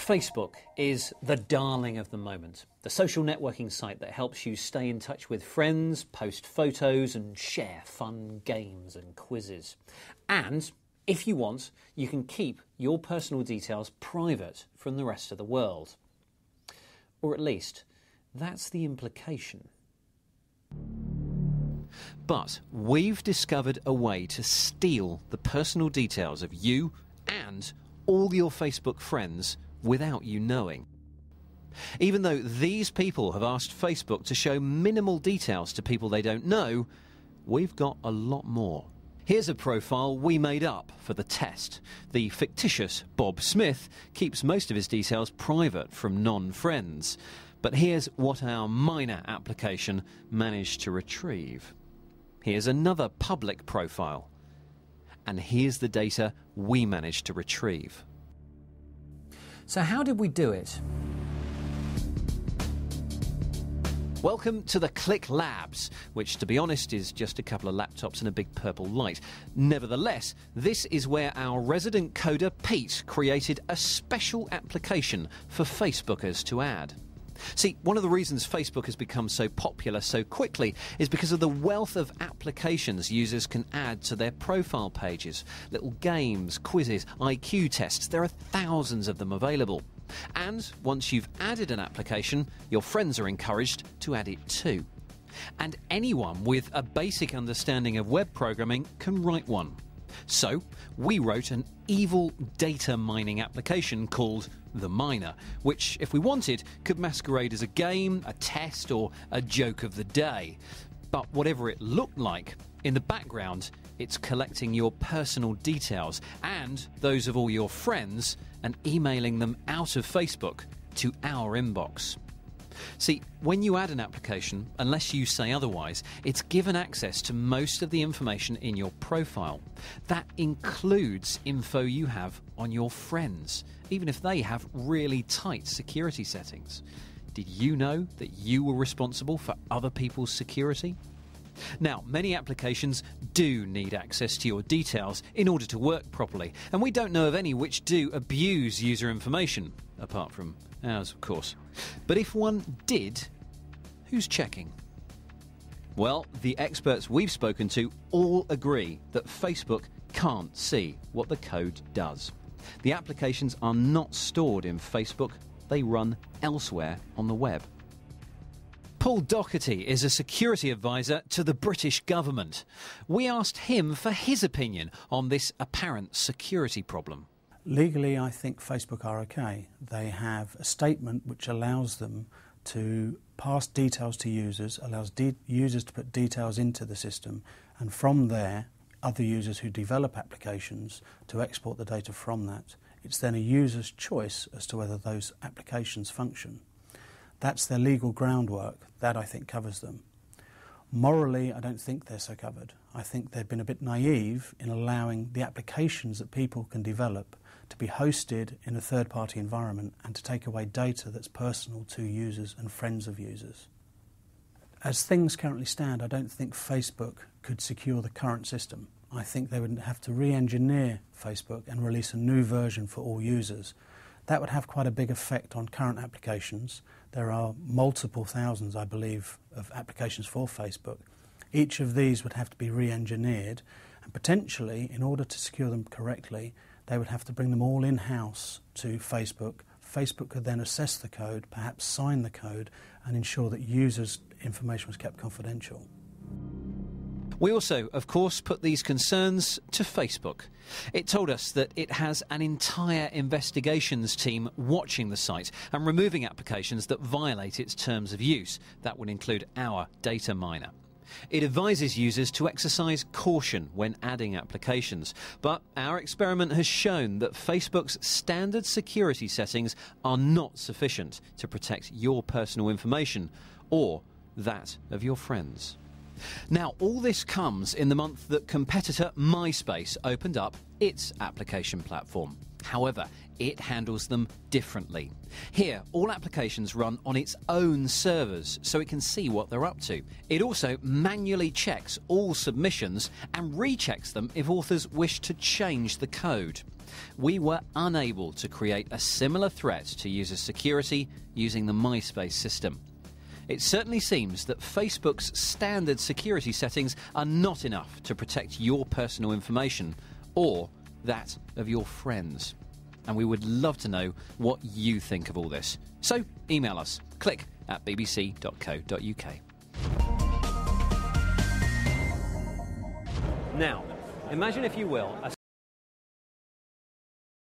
Facebook is the darling of the moment, the social networking site that helps you stay in touch with friends, post photos and share fun games and quizzes. And if you want, you can keep your personal details private from the rest of the world. Or at least, that's the implication. But we've discovered a way to steal the personal details of you and all your Facebook friends without you knowing. Even though these people have asked Facebook to show minimal details to people they don't know, we've got a lot more. Here's a profile we made up for the test. The fictitious Bob Smith keeps most of his details private from non-friends. But here's what our Minor application managed to retrieve. Here's another public profile. And here's the data we managed to retrieve. So how did we do it? Welcome to the Click Labs, which, to be honest, is just a couple of laptops and a big purple light. Nevertheless, this is where our resident coder, Pete, created a special application for Facebookers to add. See, one of the reasons Facebook has become so popular so quickly is because of the wealth of applications users can add to their profile pages. Little games, quizzes, IQ tests, there are thousands of them available. And once you've added an application, your friends are encouraged to add it too. And anyone with a basic understanding of web programming can write one. So, we wrote an evil data mining application called The Miner, which, if we wanted, could masquerade as a game, a test, or a joke of the day. But whatever it looked like, in the background, it's collecting your personal details and those of all your friends and emailing them out of Facebook to our inbox. See, when you add an application, unless you say otherwise, it's given access to most of the information in your profile. That includes info you have on your friends, even if they have really tight security settings. Did you know that you were responsible for other people's security? Now, many applications do need access to your details in order to work properly, and we don't know of any which do abuse user information, apart from ours, of course. But if one did, who's checking? Well, the experts we've spoken to all agree that Facebook can't see what the code does. The applications are not stored in Facebook, they run elsewhere on the web. Paul Doherty is a security advisor to the British government. We asked him for his opinion on this apparent security problem. Legally, I think Facebook are okay. They have a statement which allows them to pass details to users, allows users to put details into the system, and from there, other users who develop applications to export the data from that. It's then a user's choice as to whether those applications function. That's their legal groundwork. That, I think, covers them. Morally, I don't think they're so covered. I think they've been a bit naive in allowing the applications that people can develop to be hosted in a third-party environment and to take away data that's personal to users and friends of users. As things currently stand, I don't think Facebook could secure the current system. I think they would have to re-engineer Facebook and release a new version for all users. That would have quite a big effect on current applications. There are multiple thousands, I believe, of applications for Facebook. Each of these would have to be re-engineered, and potentially, in order to secure them correctly, they would have to bring them all in-house to Facebook. Facebook could then assess the code, perhaps sign the code, and ensure that users' information was kept confidential. We also, of course, put these concerns to Facebook. It told us that it has an entire investigations team watching the site and removing applications that violate its terms of use. That would include our data miner. It advises users to exercise caution when adding applications, but our experiment has shown that Facebook's standard security settings are not sufficient to protect your personal information or that of your friends. Now, all this comes in the month that competitor MySpace opened up its application platform. However, it handles them differently. Here, all applications run on its own servers, so it can see what they're up to. It also manually checks all submissions and rechecks them if authors wish to change the code. We were unable to create a similar threat to user security using the MySpace system. It certainly seems that Facebook's standard security settings are not enough to protect your personal information or that of your friends. And we would love to know what you think of all this. So email us, click@bbc.co.uk. Now, imagine, if you will, a